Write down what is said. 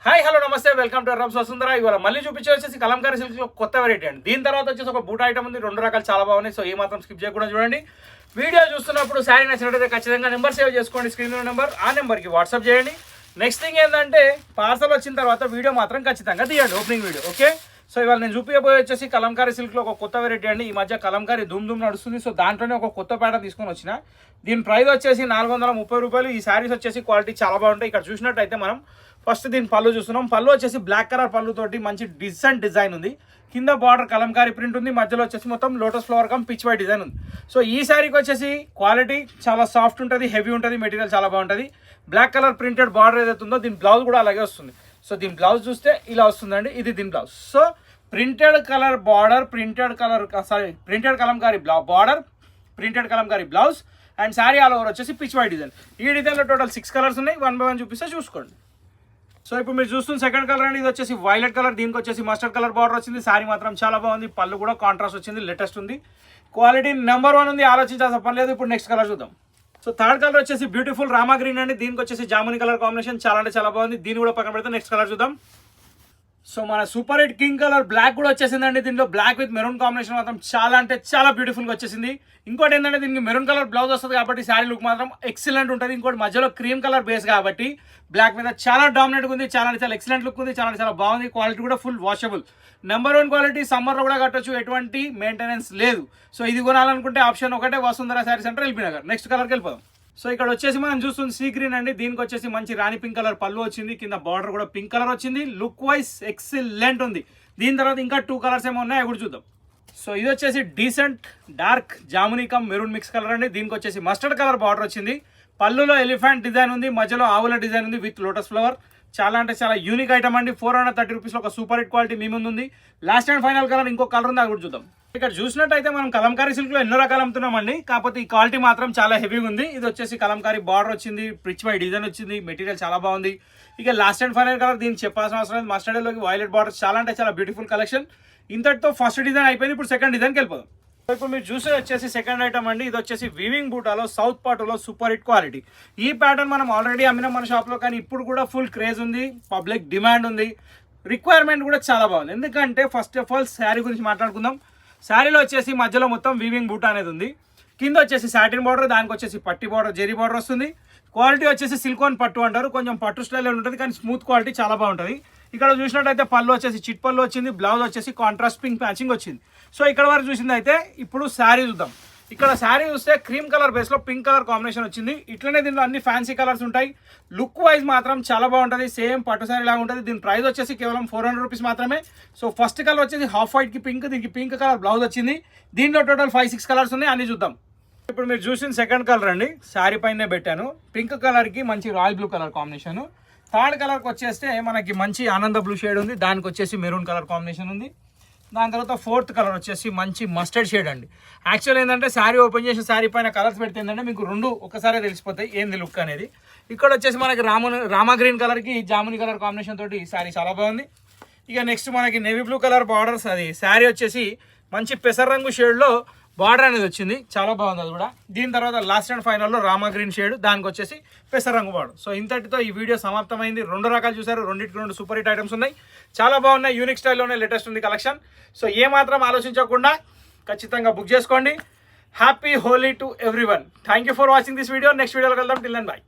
Hi hello నమస్తే welcome to రమ్స్ Vasundhara. ఇవాళ మళ్ళీ చూపించే వచ్చేసి కలంకారీ సిల్క్ లో కొత్త వెరైటీ అండి. దీని తర్వాత వచ్చేసి ఒక బూట్ ఐటమ్ ఉంది, రెండు రకాలు చాలా బాగున్నాయి. సో ఏ మాత్రం స్కిప్ చేయకుండా చూడండి. వీడియో చూస్తున్నప్పుడు శారీ నచ్చినట్టయితే ఖచ్చితంగా నెంబర్ సేవ్ చేసుకోండి, స్క్రీన్ నెంబర్. ఆ నెంబర్కి వాట్సాప్ చేయండి. నెక్స్ట్ థింగ్ ఏంటంటే పార్సల్ వచ్చిన తర్వాత వీడియో మాత్రం ఖచ్చితంగా తీయండి, ఓపెనింగ్ వీడియో. ఓకే, సో ఇవాళ నేను చూపించబోయే వచ్చేసి కలంకారీ సిల్క్లో ఒక కొత్త వెరైటీ అండి. ఈ మధ్య కలంకారీ ధూమ్ నడుస్తుంది. సో దాంట్లోనే ఒక కొత్త ప్యాటర్న్ తీసుకొని వచ్చిన. దీని ప్రైస్ వచ్చేసి 430 రూపాయలు. ఈ శారీస్ వచ్చేసి క్వాలిటీ చాలా బాగుంటాయి. ఇక్కడ చూసినట్టయితే మనం ఫస్ట్ దీని పళ్ళు చూస్తున్నాం. పళ్ళు వచ్చేసి బ్లాక్ కలర్ పళ్ళుతోటి మంచి డిసెంట్ డిజైన్ ఉంది. కింద బార్డర్ కలంకారీ ప్రింట్ ఉంది, మధ్యలో వచ్చేసి మొత్తం lotus flower come pitch white design ఉంది. సో ఈ శారీకి వచ్చేసి క్వాలిటీ చాలా సాఫ్ట్ ఉంటుంది, హెవీ ఉంటుంది, మెటీరియల్ చాలా బాగుంటుంది. బ్లాక్ కలర్ ప్రింటెడ్ బార్డర్ ఏదైతే ఉందో దీని బ్లౌజ్ కూడా అలాగే వస్తుంది. సో దీని బ్లౌజ్ చూస్తే ఇలా వస్తుందండి, ఇది దీని blouse. So printed colour border, printed Kalamkari border, printed Kalamkari blouse and sari all over వచ్చేసి పిచ్ వైట్ డిజైన్. ఈ డిజైన్లో టోటల్ 6 కలర్స్ ఉన్నాయి. 1 by 1 చూపిస్తే చూసుకోండి. సో ఇప్పుడు మీరు చూస్తున్న సెకండ్ కలర్ అండి, ఇది వచ్చేసి వైలెట్ కలర్. దీనికి వచ్చేసి మస్టర్డ్ కలర్ బార్డర్ వచ్చింది. శారీ మాత్రం చాలా బాగుంది, పళ్ళు కూడా కాంట్రాస్ట్ వచ్చింది, లేటెస్ట్ ఉంది, క్వాలిటీ నెంబర్ 1 ఉంది, ఆలోచించాల్సిన పని లేదు. ఇప్పుడు నెక్స్ట్ కలర్ చూద్దాం. సో థర్డ్ కలర్ వచ్చేసి బ్యూటిఫుల్ రామా గ్రీన్ అండి. దీనికి వచ్చేసి జాముని కలర్ కాంబినేషన్ చాలా అంటే చాలా బాగుంది. దీన్ని కూడా పక్కన పెడితే నెక్స్ట్ కలర్ చూద్దాం. సో మన super hit king colour black కూడా వచ్చేసిందండి. దీంట్లో బ్లాక్ విత్ మెరూన్ కాంబినేషన్ మాత్రం చాలా అంటే చాలా బ్యూటిఫుల్గా వచ్చేసింది. ఇంకోటి ఏంటంటే దీనికి మెరూన్ కలర్ బ్లౌజ్ వస్తుంది కాబట్టి శారీ లుక్ మాత్రం ఎక్సలెంట్ ఉంటుంది. ఇంకోటి మధ్యలో క్రీమ్ కలర్ బేస్ కాబట్టి బ్లాక్ మీద చాలా డామినేట్గా ఉంది, చాలా అంటే చాలా ఎక్సలెంట్ లుక్ ఉంది, చాలా చాలా బాగుంది. క్వాలిటీ కూడా ఫుల్ వాషబుల్, నెంబర్ 1 క్వాలిటీ. సమ్మర్లో కూడా కట్టొచ్చు, ఎటువంటి మెయింటెనెన్స్ లేదు. సో ఇది కొనాలనుకుంటే ఆప్షన్ ఒకటే, Vasundhara sari centre, LB Nagar. Next కలర్కి వెళ్ళిపోదాం. సో ఇక్కడ వచ్చేసి మనం చూస్తుంది సీ గ్రీన్ అండి. దీనికి వచ్చేసి మంచి రాణి పింక్ కలర్ పళ్ళు వచ్చింది, కింద బార్డర్ కూడా పింక్ కలర్ వచ్చింది. లుక్ వైజ్ ఎక్సలెంట్ ఉంది. దీని తర్వాత ఇంకా 2 కలర్స్ ఏమో ఉన్నాయి, అవి కూడా చూద్దాం. సో ఇది వచ్చేసి decent dark jamuni come maroon mix colour అండి. దీనికి వచ్చేసి మస్టర్డ్ కలర్ బార్డర్ వచ్చింది. పళ్ళులో ఎలిఫెంట్ డిజైన్ ఉంది, మధ్యలో ఆవుల డిజైన్ ఉంది విత్ లోటస్ ఫ్లవర్. చాలా అంటే చాలా యూనిక్ ఐటమ్ అండి. 430 రూపీస్లో ఒక సూపర్ హిట్ క్వాలిటీ మీ ముందు ఉంది. లాస్ట్ అండ్ ఫైనల్ కలర్ ఇంకో కలర్ ఉంది, అది కూడా చూద్దాం. ఇక్కడ చూసినట్టయితే మనం కలంకారీ సిల్క్ లో ఎన్నో రకాలు అమ్ముతున్నామండి, కాకపోతే ఈ క్వాలిటీ మాత్రం చాలా హెవీగా ఉంది. ఇది వచ్చేసి కలంకారీ బార్డర్ వచ్చింది, పిచ్ వైట్ డిజైన్ వచ్చింది, మెటీరియల్ చాలా బాగుంది. ఇక లాస్ట్ అండ్ ఫైనల్ కలర్ దీనికి చెప్పాల్సిన అవసరం లేదు. మస్టర్డ్ లోకి వైలెట్ బార్డర్ చాలా అంటే చాలా బ్యూటిఫుల్ కలెక్షన్. ఇంతటితో ఫస్ట్ డిజైన్ అయిపోయింది. ఇప్పుడు సెకండ్ డిజైన్కి వెళ్ళిపోదాం. ఇప్పుడు మీరు చూసే వచ్చేసి సెకండ్ ఐటమ్ అండి. ఇది వచ్చేసి వీవింగ్ బూటాలో సౌత్ పార్ట్లో సూపర్ హిట్ క్వాలిటీ. ఈ ప్యాటర్న్ మనం ఆల్రెడీ అమ్మినాం మన షాప్లో, కానీ ఇప్పుడు కూడా ఫుల్ క్రేజ్ ఉంది, పబ్లిక్ డిమాండ్ ఉంది, రిక్వైర్మెంట్ కూడా చాలా బాగుంది. ఎందుకంటే ఫస్ట్ ఆఫ్ ఆల్ శారీ గురించి మాట్లాడుకుందాం. శారీలో వచ్చేసి మధ్యలో మొత్తం వీవింగ్ బూటా అనేది ఉంది. కింద వచ్చేసి సాటిన్ బార్డర్, దానికి వచ్చేసి పట్టి బార్డర్, జెరీ బార్డర్ వస్తుంది. క్వాలిటీ వచ్చేసి సిల్కోన్ పట్టు అంటారు, కొంచెం పట్టు స్టైల్లో ఉంటుంది, కానీ స్మూత్ క్వాలిటీ చాలా బాగుంటుంది. ఇక్కడ చూసినట్టయితే పళ్ళు వచ్చేసి చిట్ పళ్ళు వచ్చింది, బ్లౌజ్ వచ్చేసి కాంట్రాస్ట్ పింక్ మ్యాచింగ్ వచ్చింది. సో ఇక్కడ వరకు చూసింది అయితే ఇప్పుడు శారీ చూద్దాం. ఇక్కడ శారీ చూస్తే క్రీమ్ కలర్ బేస్లో పింక్ కలర్ కాంబినేషన్ వచ్చింది. ఇట్లనే దీనిలో అన్ని ఫ్యాన్సీ కలర్స్ ఉంటాయి. లుక్ వైజ్ మాత్రం చాలా బాగుంటుంది, సేమ్ పట్టు శారీ లాగా ఉంటుంది. దీని ప్రైస్ వచ్చేసి కేవలం 400 రూపీస్ మాత్రమే. సో ఫస్ట్ కలర్ వచ్చేసి హాఫ్ వైట్కి పింక్, దీనికి పింక్ కలర్ బ్లౌజ్ వచ్చింది. దీంట్లో టోటల్ 5-6 కలర్స్ ఉన్నాయి, అన్ని చూద్దాం. ఇప్పుడు మీరు చూసిన సెకండ్ కలర్ అండి, శారీ పైనే పెట్టాను. పింక్ కలర్కి మంచి royal blue colour combination. Third కలర్కి వచ్చేస్తే మనకి మంచి ఆనంద బ్లూ షేడ్ ఉంది, దానికి వచ్చేసి మెరూన్ కలర్ కాంబినేషన్ ఉంది. దాని తర్వాత ఫోర్త్ కలర్ వచ్చేసి మంచి మస్టర్డ్ షేడ్ అండి. యాక్చువల్ ఏంటంటే శారీ ఓపెన్ చేసి శారీ పైన కలర్స్ పెడితే ఏంటంటే మీకు రెండు ఒకసారి తెలిసిపోతాయి ఏంది లుక్ అనేది. ఇక్కడ వచ్చేసి మనకి రామా గ్రీన్ కలర్కి జాముని కలర్ కాంబినేషన్ తోటి శారీ చాలా బాగుంది. ఇక నెక్స్ట్ మనకి నేవీ బ్లూ కలర్ బార్డర్స్, అది శారీ వచ్చేసి మంచి పెసర రంగు షేడ్లో బార్డర్ అనేది వచ్చింది, చాలా బాగుంది అది కూడా. దీని తర్వాత లాస్ట్ అండ్ ఫైనల్లో రామా గ్రీన్ షేడ్, దానికి వచ్చేసి పెసర రంగు బార్డర్. సో ఇంతటితో ఈ వీడియో సమాప్తమైంది. 2 రకాలు చూసారు, రెండింటికి 2 సూపర్ హిట్ ఐటమ్స్ ఉన్నాయి, చాలా బాగున్నాయి, యూనిక్ స్టైల్లోనే లేటెస్ట్ ఉంది కలెక్షన్. సో ఏ మాత్రం ఆలోచించకుండా ఖచ్చితంగా బుక్ చేసుకోండి. Happy Holi to everyone. Thank you for watching this video. Next వీడియోకి వెళ్దాం. Till then by.